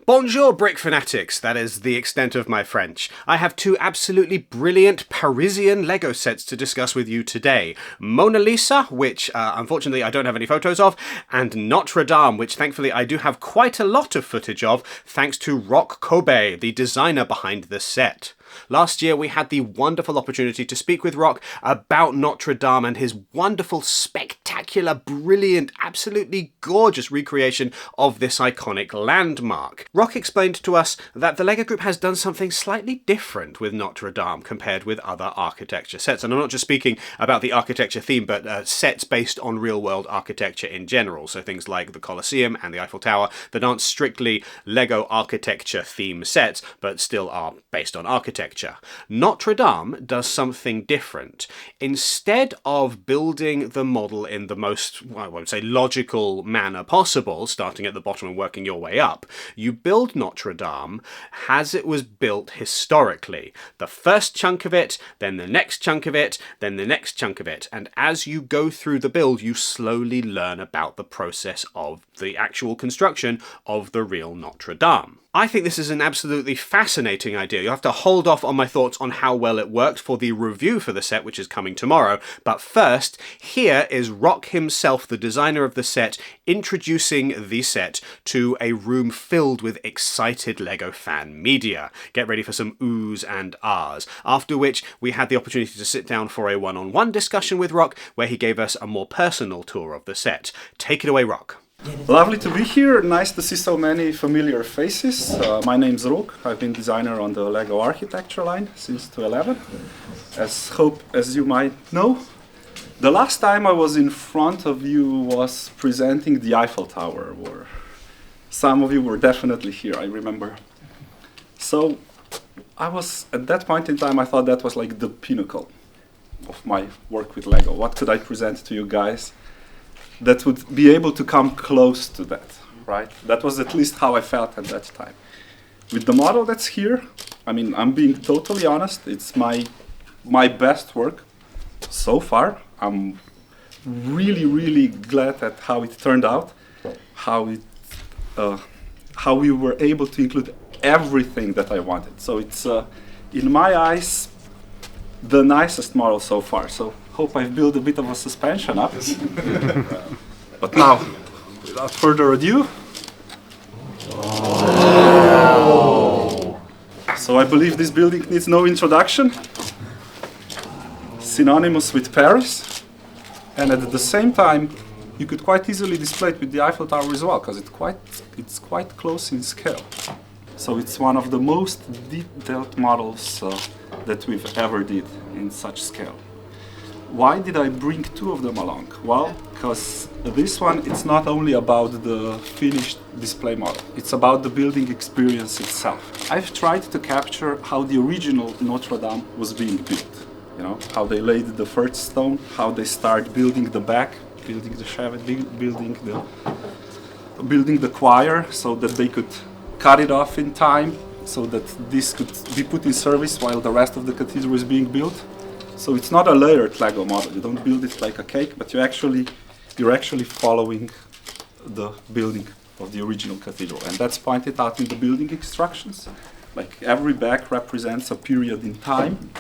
Bonjour, brick fanatics! That is the extent of my French. I have two absolutely brilliant Parisian Lego sets to discuss with you today. Mona Lisa, which unfortunately I don't have any photos of, and Notre-Dame, which thankfully I do have quite a lot of footage of, thanks to Roch Kobe, the designer behind the set. Last year we had the wonderful opportunity to speak with Roch about Notre-Dame and his wonderful, spectacular, brilliant, absolutely gorgeous recreation of this iconic landmark. Roch explained to us that the LEGO Group has done something slightly different with Notre-Dame compared with other architecture sets. And I'm not just speaking about the architecture theme, but sets based on real-world architecture in general. So things like the Colosseum and the Eiffel Tower that aren't strictly LEGO architecture theme sets, but still are based on architecture. Notre-Dame does something different. Instead of building the model in the most, well, I won't say logical manner possible, starting at the bottom and working your way up, you build Notre-Dame as it was built historically. The first chunk of it, then the next chunk of it, then the next chunk of it. And as you go through the build, you slowly learn about the process of the actual construction of the real Notre-Dame. I think this is an absolutely fascinating idea. You'll have to hold off on my thoughts on how well it worked for the review for the set, which is coming tomorrow. But first, here is Roch himself, the designer of the set, introducing the set to a room filled with excited LEGO fan media. Get ready for some oohs and ahs. After which, we had the opportunity to sit down for a one-on-one discussion with Roch, where he gave us a more personal tour of the set. Take it away, Roch. Lovely to be here. Nice to see so many familiar faces. My name's Roch. I've been designer on the LEGO architecture line since 2011. As you might know, the last time I was in front of you was presenting the Eiffel Tower, where some of you were definitely here, I remember. So I was, at that point in time, I thought that was like the pinnacle of my work with LEGO. What could I present to you guys that would be able to come close to that, right? That was at least how I felt at that time. With the model that's here, I mean, I'm being totally honest, it's my best work so far. I'm really glad at how it turned out, how we were able to include everything that I wanted. So it's, in my eyes, the nicest model so far. So hope I've built a bit of a suspension up. But now, without further ado, so I believe this building needs no introduction. Synonymous with Paris, and at the same time, you could quite easily display it with the Eiffel Tower as well, because it's quite close in scale. So it's one of the most detailed models that we've ever did in such scale. Why did I bring two of them along? Well, because this one, it's not only about the finished display model, it's about the building experience itself. I've tried to capture how the original Notre-Dame was being built. You know, how they laid the first stone, how they start building the back, building the chevet, building the choir, so that they could cut it off in time, so that this could be put in service while the rest of the cathedral is being built. So it's not a layered LEGO model. You don't build it like a cake, but you're actually following the building of the original cathedral, and that's pointed out in the building instructions. Like every back represents a period in time.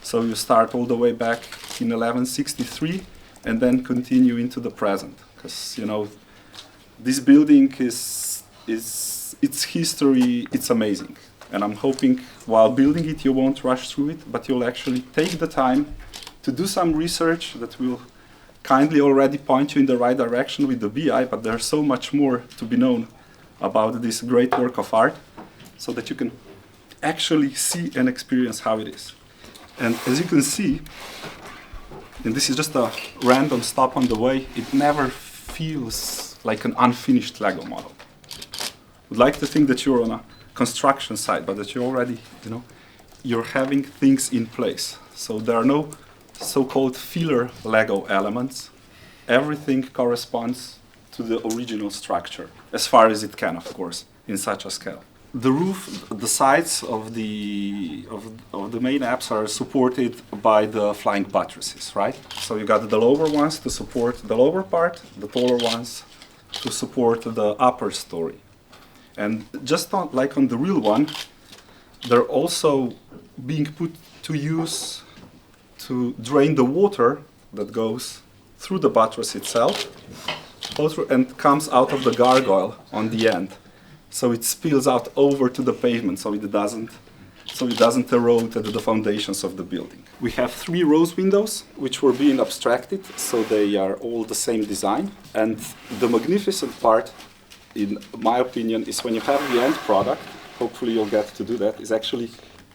So you start all the way back in 1163 and then continue into the present, because you know this building is its history. It's amazing. And I'm hoping while building it, you won't rush through it, but you'll actually take the time to do some research that will kindly already point you in the right direction with the BI, but there's so much more to be known about this great work of art, so that you can actually see and experience how it is. And as you can see, and this is just a random stop on the way, it never feels like an unfinished LEGO model. I'd like to think that you're on a construction site, but that you already, you're having things in place. So there are no so-called filler Lego elements. Everything corresponds to the original structure, as far as it can, of course, in such a scale. The roof, the sides of the main apse are supported by the flying buttresses, right? So you got the lower ones to support the lower part, the taller ones to support the upper story. And just like on the real one, they're also being put to use to drain the water that goes through the buttress itself and comes out of the gargoyle on the end. So it spills out over to the pavement, so it doesn't erode the foundations of the building. We have 3 rose windows, which were being abstracted, so they are all the same design. And the magnificent part, in my opinion, is when you have the end product, hopefully you'll get to do that, is actually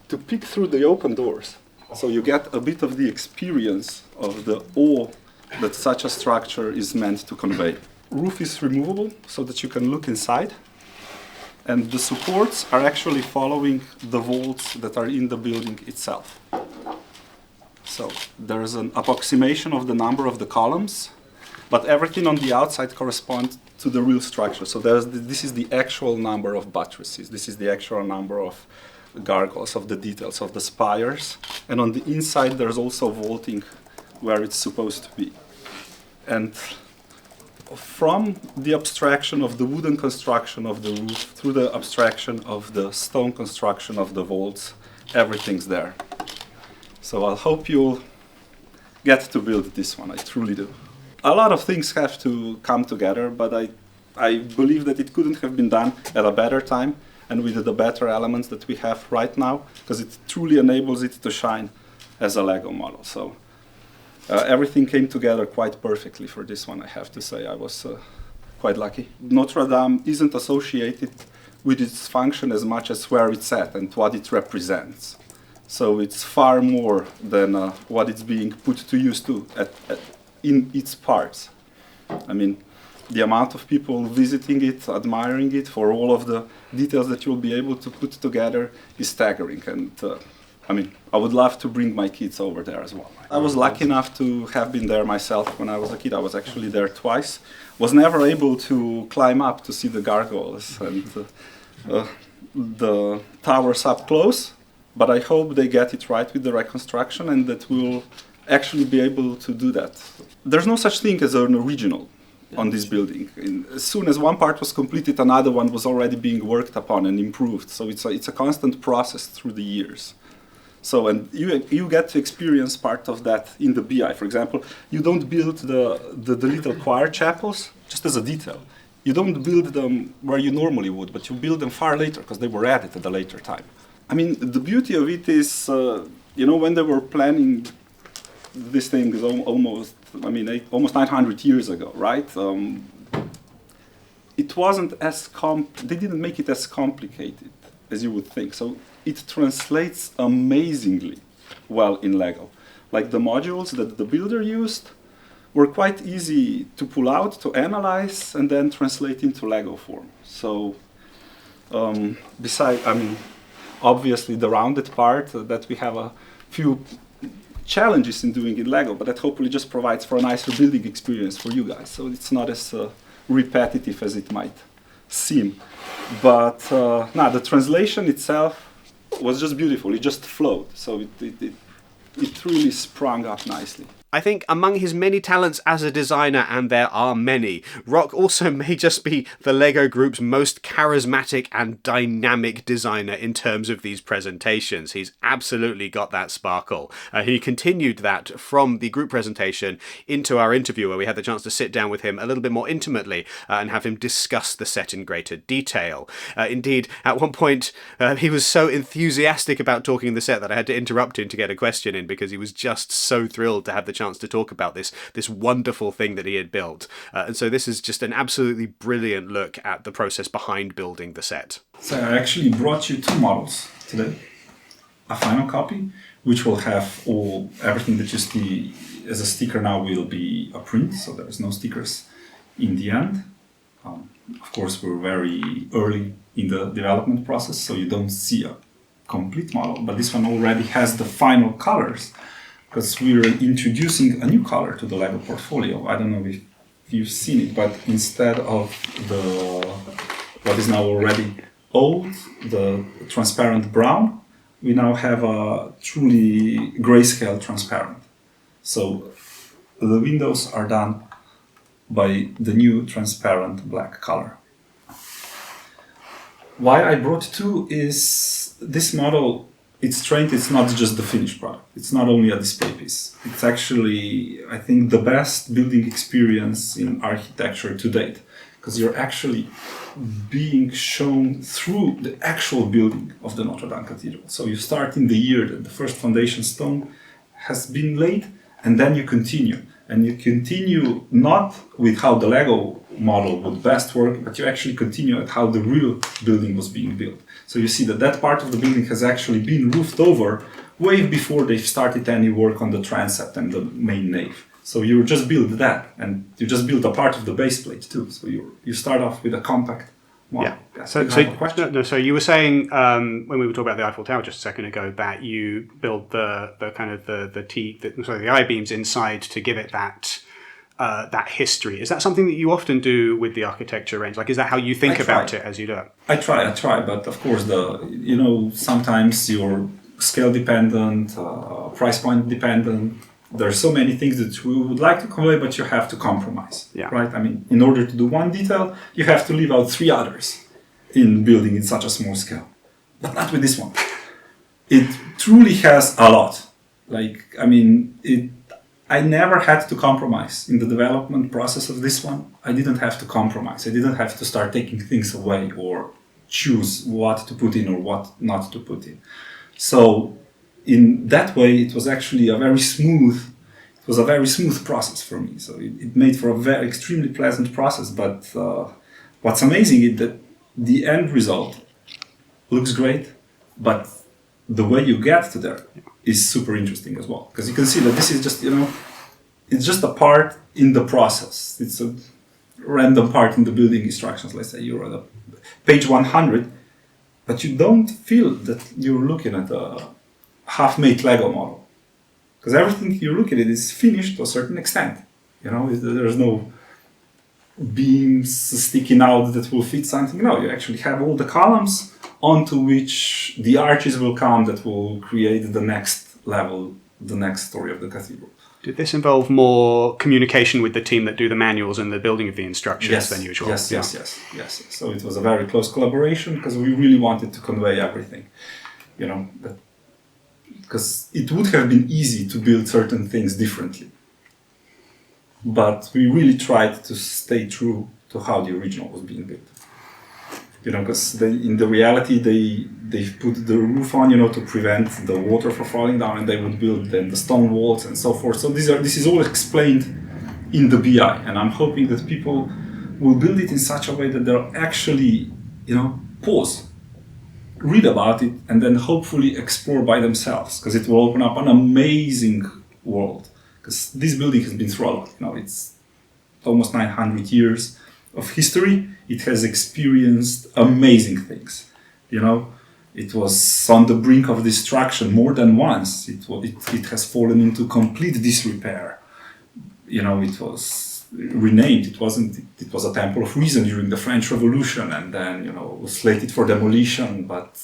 to peek through the open doors. So you get a bit of the experience of the awe that such a structure is meant to convey. Roof is removable so that you can look inside. And the supports are actually following the vaults that are in the building itself. So there's an approximation of the number of the columns, but everything on the outside corresponds to the real structure. So this is the actual number of buttresses. This is the actual number of gargoyles, of the details, of the spires. And on the inside, there's also vaulting where it's supposed to be. And from the abstraction of the wooden construction of the roof through the abstraction of the stone construction of the vaults, everything's there. So I hope you'll get to build this one, I truly do. A lot of things have to come together, but I believe that it couldn't have been done at a better time and with the better elements that we have right now, because it truly enables it to shine as a Lego model. So everything came together quite perfectly for this one, I have to say. I was quite lucky. Notre-Dame isn't associated with its function as much as where it's at and what it represents. So it's far more than what it's being put to use in its parts. I mean, the amount of people visiting it, admiring it, for all of the details that you'll be able to put together is staggering. And I mean, I would love to bring my kids over there as well. I was lucky enough to have been there myself when I was a kid. I was actually there twice. Was never able to climb up to see the gargoyles and the towers up close, but I hope they get it right with the reconstruction and that we'll actually be able to do that. There's no such thing as an original on this building. As soon as one part was completed, another one was already being worked upon and improved. So it's a constant process through the years. So, and you get to experience part of that in the BI. For example, you don't build the little choir chapels just as a detail. You don't build them where you normally would, but you build them far later because they were added at a later time. I mean, the beauty of it is, when they were planning this thing almost 900 years ago, right? It wasn't they didn't make it as complicated as you would think. So it translates amazingly well in Lego. Like the modules that the builder used were quite easy to pull out, to analyze, and then translate into Lego form. So obviously the rounded part that we have a few challenges in doing in Lego, but that hopefully just provides for a nicer building experience for you guys. So it's not as repetitive as it might seem. But the translation itself was just beautiful. It just flowed. So it really sprung up nicely. I think among his many talents as a designer, and there are many, Rock also may just be the LEGO Group's most charismatic and dynamic designer in terms of these presentations. He's absolutely got that sparkle. He continued that from the group presentation into our interview, where we had the chance to sit down with him a little bit more intimately and have him discuss the set in greater detail. Indeed, at one point, he was so enthusiastic about talking the set that I had to interrupt him to get a question in, because he was just so thrilled to have the chance to talk about this wonderful thing that he had built. And so this is just an absolutely brilliant look at the process behind building the set. So I actually brought you 2 models today. A final copy, which will have everything that you see as a sticker now will be a print, so there's no stickers in the end. Of course, we're very early in the development process, so you don't see a complete model, but this one already has the final colors, because we're introducing a new color to the LEGO portfolio. I don't know if you've seen it, but instead of what is now already old, the transparent brown, we now have a truly grayscale transparent. So the windows are done by the new transparent black color. why I brought two is this model, its strength is not just the finished product. It's not only a display piece. It's actually, I think, the best building experience in architecture to date, because you're actually being shown through the actual building of the Notre-Dame Cathedral. So you start in the year that the first foundation stone has been laid, and then you continue. And you continue not with how the Lego model would best work, but you actually continue at how the real building was being built. So you see that that part of the building has actually been roofed over way before they've started any work on the transept and the main nave. So you just build that, and you just build a part of the base plate too. So you start off with a compact model. Yeah. So So you were saying when we were talking about the Eiffel Tower just a second ago that you build the kind of the I-beams inside to give it that history. Is that something that you often do with the architecture range? Like, is that how you think about it as you do it? I try, but of course sometimes you're scale dependent, price point dependent. There's so many things that we would like to convey, but you have to compromise, right? I mean, in order to do one detail, you have to leave out three others in building in such a small scale. But not with this one. It truly has a lot. I never had to compromise in the development process of this one. I didn't have to compromise. I didn't have to start taking things away or choose what to put in or what not to put in. So in that way, it was actually a very smooth process for me. So it made for a very extremely pleasant process. But what's amazing is that the end result looks great, but the way you get to there is super interesting as well. Because you can see that this is just, it's just a part in the process. It's a random part in the building instructions. Let's say you're at page 100, but you don't feel that you're looking at a half-made Lego model, because everything you look at it is finished to a certain extent. There's no beams sticking out that will fit something. No, you actually have all the columns onto which the arches will come that will create the next level, the next story of the cathedral. Did this involve more communication with the team that do the manuals and the building of the instructions than usual? Yes. So it was a very close collaboration because we really wanted to convey everything. Because it would have been easy to build certain things differently. But we really tried to stay true to how the original was being built. Because in the reality, they put the roof on, to prevent the water from falling down, and they would build then the stone walls and so forth. So this is all explained in the BI, and I'm hoping that people will build it in such a way that they'll actually, pause, read about it, and then hopefully explore by themselves, because it will open up an amazing world. Because this building has been through a lot. It's almost 900 years of history. It has experienced amazing things. It was on the brink of destruction more than once. It has fallen into complete disrepair. It was renamed. It was a temple of reason during the French Revolution, and then was slated for demolition. But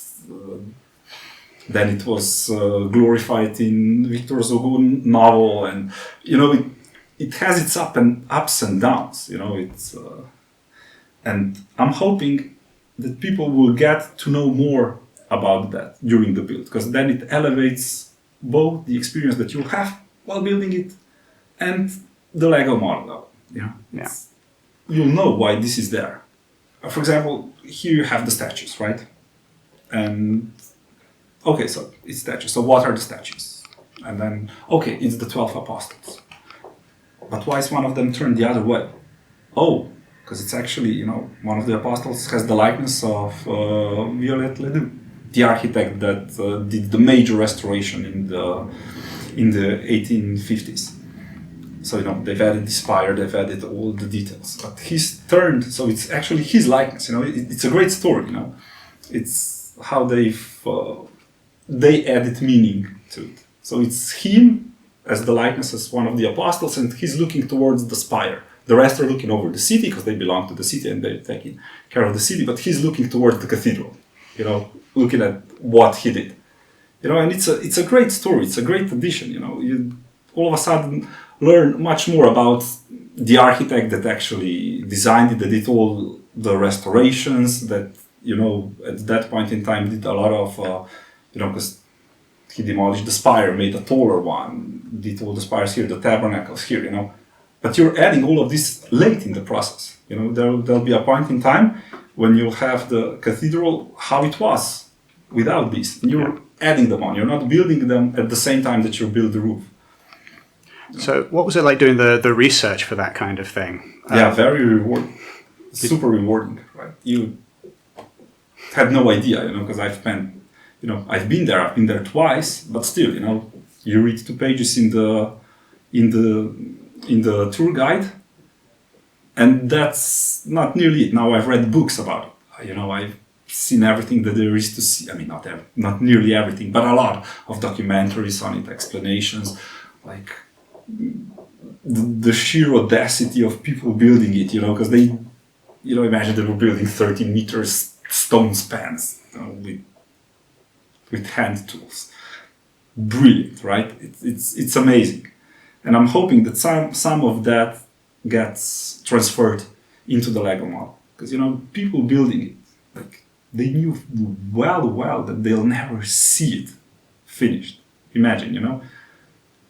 then it was glorified in Victor Hugo's novel, and it has its ups and downs. And I'm hoping that people will get to know more about that during the build, because then it elevates both the experience that you'll have while building it and the Lego model. You'll know why this is there. For example, here you have the statues, right? And okay, so it's statues. So what are the statues? And then, okay, it's the 12 apostles. But why is one of them turned the other way? Oh, because it's actually, one of the apostles has the likeness of Viollet Ledoux, the architect that did the major restoration in the 1850s. So, they've added the spire, they've added all the details. But he's turned, so it's actually his likeness, it's a great story, It's how they added meaning to it. So it's him as the likeness as one of the apostles, and he's looking towards the spire. The rest are looking over the city because they belong to the city and they're taking care of the city, but he's looking towards the cathedral, looking at what he did. And it's a great story, it's a great addition, you all of a sudden learn much more about the architect that actually designed it, that did all the restorations, that you know, at that point in time did a lot of, you know, because he demolished the spire, made a taller one, did all the spires here, the tabernacles here, you know. But you're adding all of this late in the process. You know, there'll be a point in time when you'll have the cathedral how it was without this. And you're adding them on. You're not building them at the same time that you build the roof. So what was it like doing the research for that kind of thing? Yeah, very rewarding. Super rewarding, right? You had no idea, you know, because I've been there twice, but still, you know, you read 2 pages in the tour guide, and that's not nearly it. Now I've read books about it. You know, I've seen everything that there is to see. I mean, not nearly everything, but a lot of documentaries on it, explanations, like the sheer audacity of people building it, you know, because they, you know, imagine they were building 13 meters stone spans, you know, with hand tools. Brilliant, right? It's amazing. And I'm hoping that some of that gets transferred into the Lego model. Because, you know, people building it, like, they knew well that they'll never see it finished. Imagine, you know,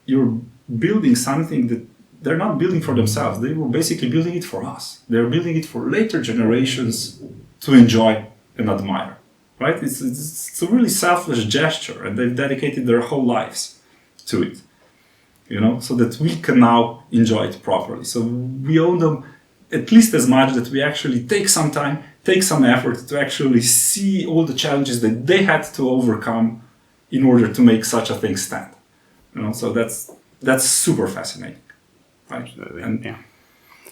you're building something that they're not building for themselves. They were basically building it for us. They're building it for later generations to enjoy and admire, right? It's a really selfless gesture, and they've dedicated their whole lives to it, you know, so that we can now enjoy it properly. So we owe them at least as much that we actually take some time, take some effort to actually see all the challenges that they had to overcome in order to make such a thing stand. You know, so that's super fascinating, right? And yeah.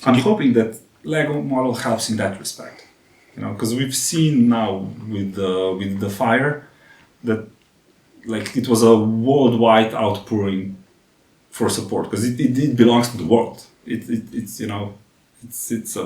I'm hoping that Lego model helps in that respect, you know, because we've seen now with the fire that, like, it was a worldwide outpouring for support, because it belongs to the world. It's you know, it's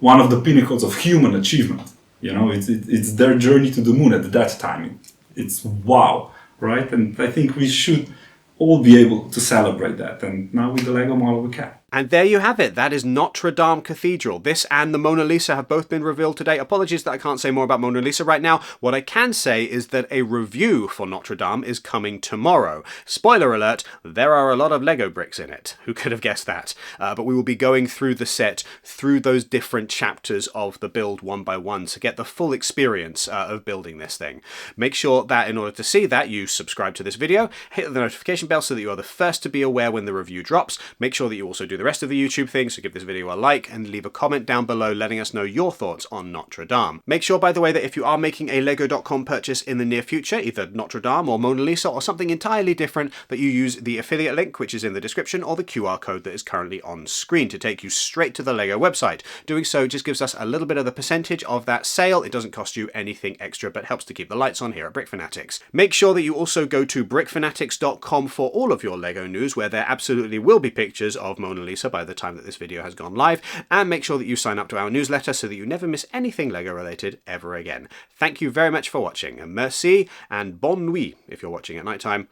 one of the pinnacles of human achievement. You know, it's their journey to the moon at that time. It's wow, right? And I think we should all be able to celebrate that. And now with the Lego model, we can. And there you have it. That is Notre-Dame Cathedral. This and the Mona Lisa have both been revealed today. Apologies that I can't say more about Mona Lisa right now. What I can say is that a review for Notre-Dame is coming tomorrow. Spoiler alert, there are a lot of Lego bricks in it. Who could have guessed that? But we will be going through the set, through those different chapters of the build one by one to get the full experience of building this thing. Make sure that in order to see that, you subscribe to this video, hit the notification bell so that you are the first to be aware when the review drops. Make sure that you also do the rest of the YouTube thing, so give this video a like and leave a comment down below letting us know your thoughts on Notre-Dame. Make sure, by the way, that if you are making a Lego.com purchase in the near future, either Notre-Dame or Mona Lisa or something entirely different, that you use the affiliate link, which is in the description, or the QR code that is currently on screen to take you straight to the Lego website. Doing so just gives us a little bit of the percentage of that sale. It doesn't cost you anything extra, but helps to keep the lights on here at Brick Fanatics. Make sure that you also go to brickfanatics.com for all of your Lego news, where there absolutely will be pictures of Mona Lisa by the time that this video has gone live, and make sure that you sign up to our newsletter so that you never miss anything Lego related ever again. Thank you very much for watching, and merci and bonne nuit if you're watching at night time.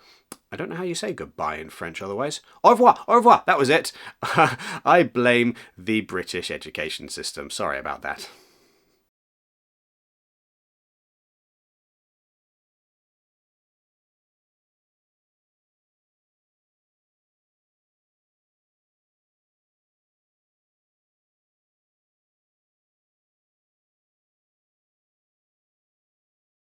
I don't know how you say goodbye in French otherwise. Au revoir, that was it. I blame the British education system. Sorry about that.